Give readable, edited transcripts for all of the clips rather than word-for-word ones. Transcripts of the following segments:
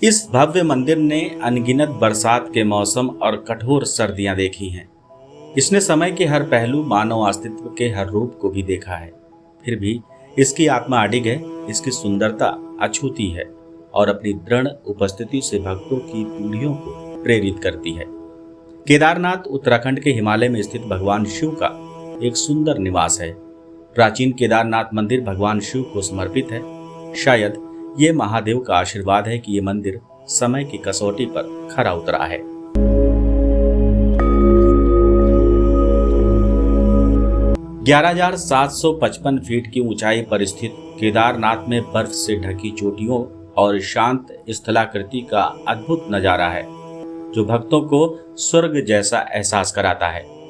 इस भव्य मंदिर ने अनगिनत बरसात के मौसम और कठोर सर्दियां देखी हैं। इसने समय के हर पहलू, मानव अस्तित्व के हर रूप को भी देखा है। फिर भी इसकी आत्मा अडिग है, इसकी सुंदरता अछूती है और अपनी दृढ़ उपस्थिति से भक्तों की पीढ़ियों को प्रेरित करती है। केदारनाथ उत्तराखंड के हिमालय में स्थित भगवान शिव का एक सुंदर निवास है। प्राचीन केदारनाथ मंदिर भगवान शिव को समर्पित है। शायद ये महादेव का आशीर्वाद है कि ये मंदिर समय की कसौटी पर खरा उतरा है। ग्यारह 11,755 फीट की ऊंचाई पर स्थित केदारनाथ में बर्फ से ढकी चोटियों और शांत स्थलाकृति का अद्भुत नजारा है, जो भक्तों को स्वर्ग जैसा एहसास कराता है।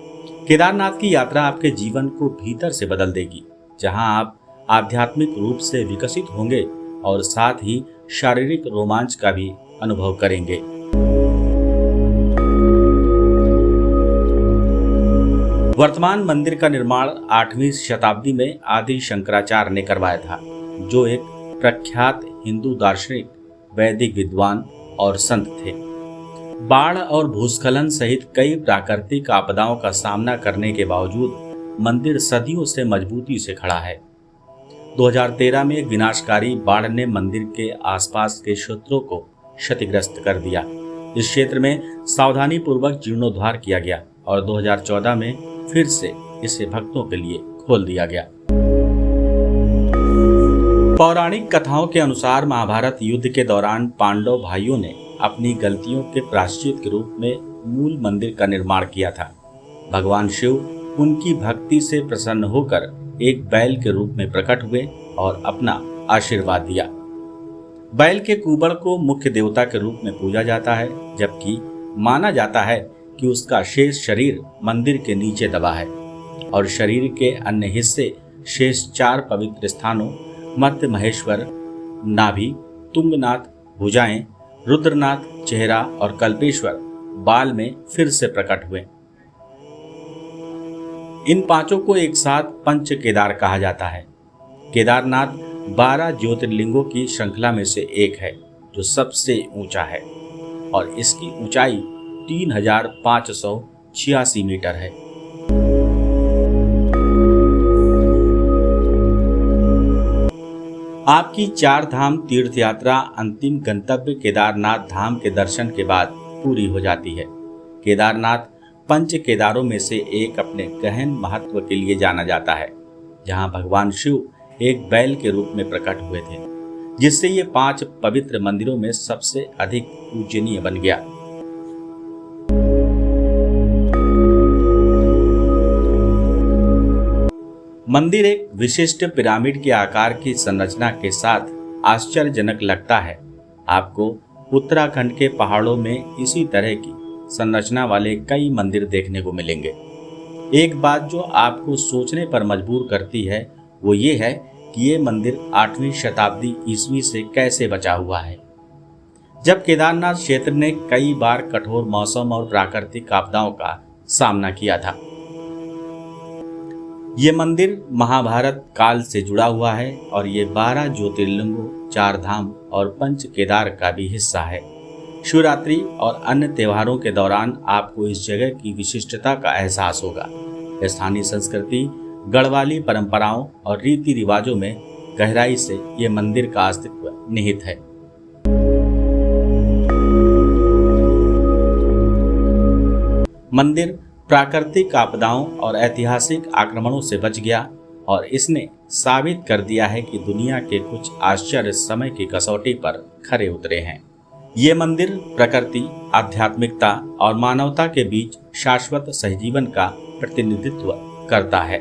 केदारनाथ की यात्रा आपके जीवन को भीतर से बदल देगी, जहां आप आध्यात्मिक रूप से विकसित होंगे और साथ ही शारीरिक रोमांच का भी अनुभव करेंगे। वर्तमान मंदिर का निर्माण 8वीं शताब्दी में आदि शंकराचार्य ने करवाया था, जो एक प्रख्यात हिंदू दार्शनिक, वैदिक विद्वान और संत थे। बाढ़ और भूस्खलन सहित कई प्राकृतिक आपदाओं का सामना करने के बावजूद मंदिर सदियों से मजबूती से खड़ा है। 2013 में एक विनाशकारी बाढ़ ने मंदिर के आसपास के क्षेत्रों को क्षतिग्रस्त कर दिया। इस क्षेत्र में सावधानी पूर्वक जीर्णोद्धार किया गया और 2014 में फिर से इसे भक्तों के लिए खोल दिया गया। पौराणिक कथाओं के अनुसार महाभारत युद्ध के दौरान पांडव भाइयों ने अपनी गलतियों के प्रायश्चित के रूप में मूल मंदिर का निर्माण किया था। भगवान शिव उनकी भक्ति से प्रसन्न होकर एक बैल के रूप में प्रकट हुए और अपना आशीर्वाद दिया। बैल के कुबड़ को मुख्य देवता के रूप में पूजा जाता है, जबकि माना जाता है कि उसका शेष शरीर मंदिर के नीचे दबा है और शरीर के अन्य हिस्से शेष 4 पवित्र स्थानों मध्य महेश्वर, नाभि, तुंगनाथ, भुजाएं, रुद्रनाथ, चेहरा और कल्पेश्वर बाल में फिर से प्रकट हुए। इन पांचों को एक साथ पंच केदार कहा जाता है। केदारनाथ 12 ज्योतिर्लिंगों की श्रृंखला में से एक है, जो सबसे ऊंचा है और इसकी ऊंचाई 3,586 मीटर है। आपकी 4 धाम तीर्थ यात्रा अंतिम गंतव्य केदारनाथ धाम के दर्शन के बाद पूरी हो जाती है। केदारनाथ पंच केदारों में से एक अपने गहन महत्व के लिए जाना जाता है, जहां भगवान शिव एक बैल के रूप में प्रकट हुए थे, जिससे ये 5 पवित्र मंदिरों में सबसे अधिक पूजनीय बन गया। मंदिर एक विशिष्ट पिरामिड के आकार की संरचना के साथ आश्चर्यजनक लगता है। आपको उत्तराखंड के पहाड़ों में इसी तरह की संरचना वाले कई मंदिर देखने को मिलेंगे। एक बात जो आपको सोचने पर मजबूर करती है वो ये है कि ये मंदिर 8वीं शताब्दी ईस्वी से कैसे बचा हुआ है, जब केदारनाथ क्षेत्र ने कई बार कठोर मौसम और प्राकृतिक आपदाओं का सामना किया था। ये मंदिर महाभारत काल से जुड़ा हुआ है और ये 12 ज्योतिर्लिंगों, 4 धाम और पंच केदार का भी हिस्सा है। शिवरात्रि और अन्य त्योहारों के दौरान आपको इस जगह की विशिष्टता का एहसास होगा। स्थानीय संस्कृति, गढ़वाली परंपराओं और रीति रिवाजों में गहराई से ये मंदिर का अस्तित्व निहित है। मंदिर प्राकृतिक आपदाओं और ऐतिहासिक आक्रमणों से बच गया और इसने साबित कर दिया है कि दुनिया के कुछ आश्चर्य समय की कसौटी पर खरे उतरे हैं। ये मंदिर प्रकृति, आध्यात्मिकता और मानवता के बीच शाश्वत सहजीवन का प्रतिनिधित्व करता है।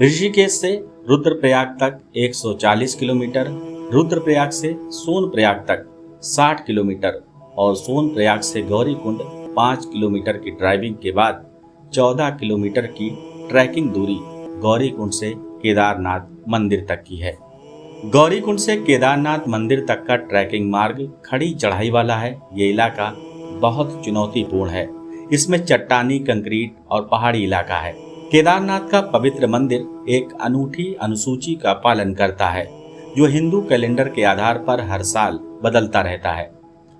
ऋषिकेश से रुद्रप्रयाग तक 140 किलोमीटर, रुद्रप्रयाग से सोनप्रयाग तक 60 किलोमीटर और सोनप्रयाग से गौरीकुंड 5 किलोमीटर की ड्राइविंग के बाद 14 किलोमीटर की ट्रैकिंग दूरी गौरीकुंड से केदारनाथ मंदिर तक की है। गौरीकुंड से केदारनाथ मंदिर तक का ट्रैकिंग मार्ग खड़ी चढ़ाई वाला है। ये इलाका बहुत चुनौतीपूर्ण है। इसमें चट्टानी, कंक्रीट और पहाड़ी इलाका है। केदारनाथ का पवित्र मंदिर एक अनूठी अनुसूची का पालन करता है, जो हिंदू कैलेंडर के आधार पर हर साल बदलता रहता है।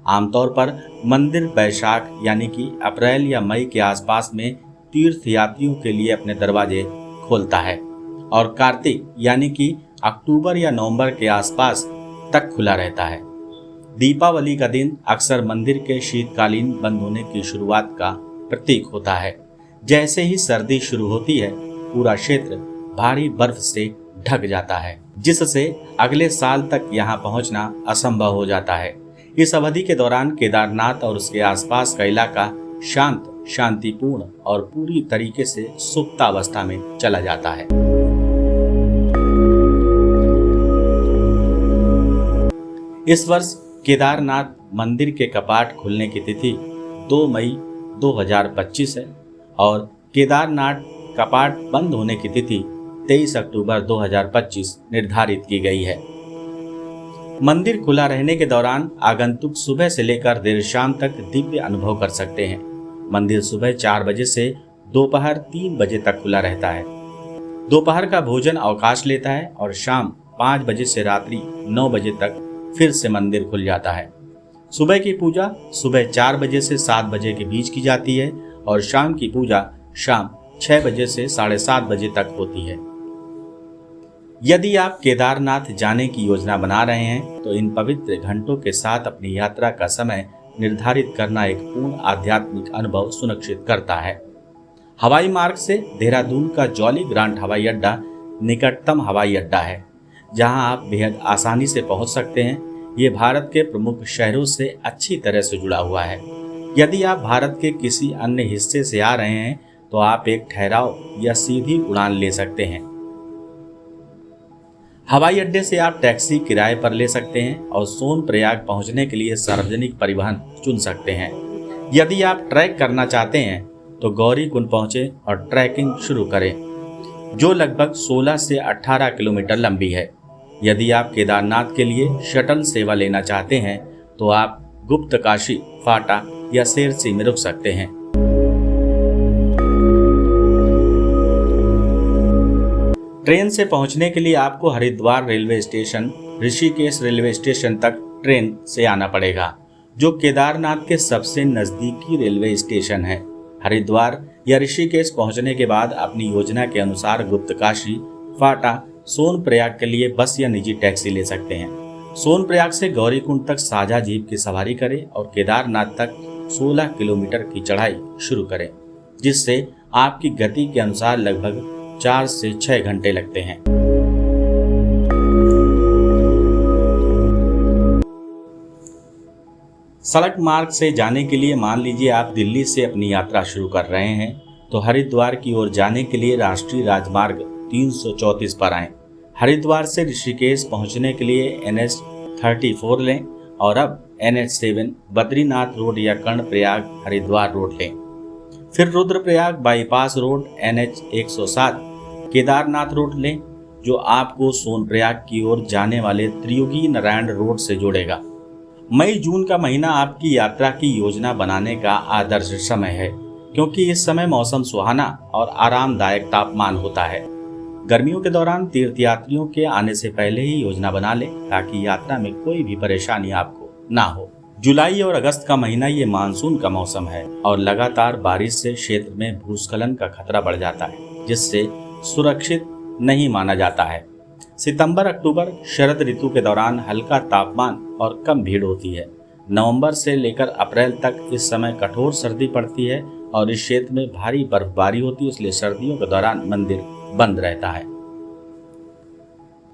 आमतौर पर मंदिर बैशाख यानी कि अप्रैल या मई के आसपास में तीर्थयात्रियों के लिए अपने दरवाजे खोलता है और कार्तिक यानी कि अक्टूबर या नवंबर के आसपास तक खुला रहता है। दीपावली का दिन अक्सर मंदिर के शीतकालीन बंद होने की शुरुआत का प्रतीक होता है। जैसे ही सर्दी शुरू होती है, पूरा क्षेत्र भारी बर्फ से ढक जाता है, जिससे अगले साल तक यहाँ पहुँचना असंभव हो जाता है। इस अवधि के दौरान केदारनाथ और उसके आसपास का इलाका शांत, शांतिपूर्ण और पूरी तरीके से सुप्तावस्था में चला जाता है। इस वर्ष केदारनाथ मंदिर के कपाट खुलने की तिथि 2 मई 2025 है और केदारनाथ कपाट बंद होने की तिथि 23 अक्टूबर 2025 निर्धारित की गई है। मंदिर खुला रहने के दौरान आगंतुक सुबह से लेकर देर शाम तक दिव्य अनुभव कर सकते हैं। मंदिर सुबह 4 बजे से दोपहर 3 बजे तक खुला रहता है। दोपहर का भोजन अवकाश लेता है और शाम 5 बजे से रात्रि 9 बजे तक फिर से मंदिर खुल जाता है। सुबह की पूजा सुबह 4 बजे से 7 बजे के बीच की जाती है और शाम की पूजा शाम 6 बजे से 7:30 बजे तक होती है। यदि आप केदारनाथ जाने की योजना बना रहे हैं तो इन पवित्र घंटों के साथ अपनी यात्रा का समय निर्धारित करना एक पूर्ण आध्यात्मिक अनुभव सुनिश्चित करता है। हवाई मार्ग से देहरादून का जॉली ग्रांट हवाई अड्डा निकटतम हवाई अड्डा है, जहां आप बेहद आसानी से पहुंच सकते हैं। ये भारत के प्रमुख शहरों से अच्छी तरह से जुड़ा हुआ है। यदि आप भारत के किसी अन्य हिस्से से आ रहे हैं तो आप एक ठहराव या सीधी उड़ान ले सकते हैं। हवाई अड्डे से आप टैक्सी किराए पर ले सकते हैं और सोनप्रयाग पहुंचने के लिए सार्वजनिक परिवहन चुन सकते हैं। यदि आप ट्रैक करना चाहते हैं तो गौरीकुंड पहुंचे और ट्रैकिंग शुरू करें, जो लगभग 16 से 18 किलोमीटर लंबी है। यदि आप केदारनाथ के लिए शटल सेवा लेना चाहते हैं तो आप गुप्तकाशी, फाटा या शेरसी में रुक सकते हैं। ट्रेन से पहुंचने के लिए आपको Haridwar railway station, Rishikesh railway station तक ट्रेन से आना पड़ेगा, जो केदारनाथ के सबसे नजदीकी रेलवे स्टेशन है। हरिद्वार या ऋषिकेश पहुंचने के बाद अपनी योजना के अनुसार गुप्तकाशी, फाटा, सोनप्रयाग के लिए बस या निजी टैक्सी ले सकते हैं। सोनप्रयाग से गौरीकुंड तक साझा जीप की सवारी करें और केदारनाथ तक 16 किलोमीटर की चढ़ाई शुरू करें, जिससे आपकी गति के अनुसार लगभग 4 से 6 घंटे लगते हैं। सड़क मार्ग से जाने के लिए मान लीजिए आप दिल्ली से अपनी यात्रा शुरू कर रहे हैं तो हरिद्वार की ओर जाने के लिए राष्ट्रीय राजमार्ग 334 पर आएं। हरिद्वार से ऋषिकेश पहुंचने के लिए NH 34 लें और अब NH 7 बद्रीनाथ रोड या कर्णप्रयाग हरिद्वार रोड लें। फिर Rudraprayag bypass road NH 107 Kedarnath road लें, जो आपको सोनप्रयाग की ओर जाने वाले त्रियुगी नारायण रोड से जोड़ेगा। मई जून का महीना आपकी यात्रा की योजना बनाने का आदर्श समय है, क्योंकि इस समय मौसम सुहाना और आरामदायक तापमान होता है। गर्मियों के दौरान तीर्थयात्रियों के आने से पहले ही योजना बना लें, ताकि यात्रा में कोई भी परेशानी आपको ना हो। जुलाई और अगस्त का महीना ये मानसून का मौसम है और लगातार बारिश से क्षेत्र में भूस्खलन का खतरा बढ़ जाता है, जिससे सुरक्षित नहीं माना जाता है। सितंबर अक्टूबर शरद ऋतु के दौरान हल्का तापमान और कम भीड़ होती है। नवंबर से लेकर अप्रैल तक इस समय कठोर सर्दी पड़ती है और इस क्षेत्र में भारी बर्फबारी होती है, इसलिए सर्दियों के दौरान मंदिर बंद रहता है।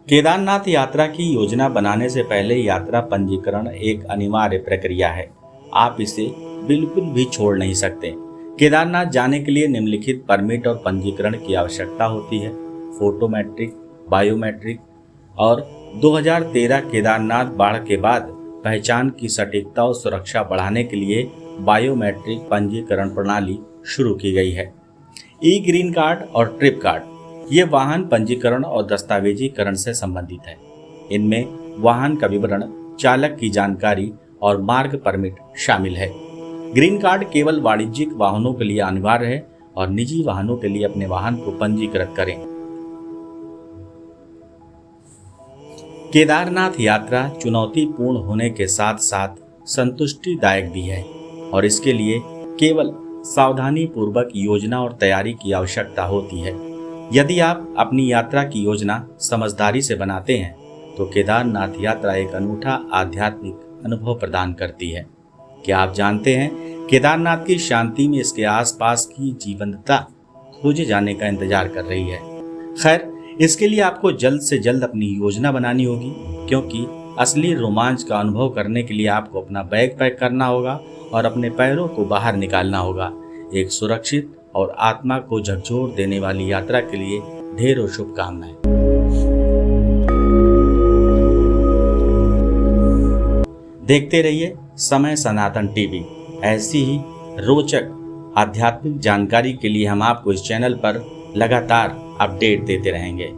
केदारनाथ यात्रा की योजना बनाने से पहले यात्रा पंजीकरण एक अनिवार्य प्रक्रिया है। आप इसे बिल्कुल भी छोड़ नहीं सकते। केदारनाथ जाने के लिए निम्नलिखित परमिट और पंजीकरण की आवश्यकता होती है: फोटोमेट्रिक, बायोमेट्रिक और 2013 केदारनाथ बाढ़ के बाद पहचान की सटीकता और सुरक्षा बढ़ाने के लिए बायोमेट्रिक पंजीकरण प्रणाली शुरू की गई है। ई ग्रीन कार्ड और ट्रिप कार्ड ये वाहन पंजीकरण और दस्तावेजीकरण से संबंधित है। इनमें वाहन का विवरण, चालक की जानकारी और मार्ग परमिट शामिल है। ग्रीन कार्ड केवल वाणिज्यिक वाहनों के लिए अनिवार्य है और निजी वाहनों के लिए अपने वाहन को पंजीकृत करें। केदारनाथ यात्रा चुनौतीपूर्ण होने के साथ साथ संतुष्टिदायक भी है और इसके लिए केवल सावधानी पूर्वक योजना और तैयारी की आवश्यकता होती है। यदि आप अपनी यात्रा की योजना समझदारी से बनाते हैं तो केदारनाथ यात्रा एक अनूठा आध्यात्मिक अनुभव प्रदान करती है। क्या आप जानते हैं, केदारनाथ की शांति में इसके आसपास की जीवंतता खोजे जाने का इंतजार कर रही है। खैर, इसके लिए आपको जल्द से जल्द अपनी योजना बनानी होगी, क्योंकि असली रोमांच का अनुभव करने के लिए आपको अपना बैग पैक करना होगा और अपने पैरों को बाहर निकालना होगा। एक सुरक्षित और आत्मा को झकझोर देने वाली यात्रा के लिए ढेरों शुभकामनाएं। देखते रहिए समय सनातन टीवी। ऐसी ही रोचक आध्यात्मिक जानकारी के लिए हम आपको इस चैनल पर लगातार अपडेट देते रहेंगे।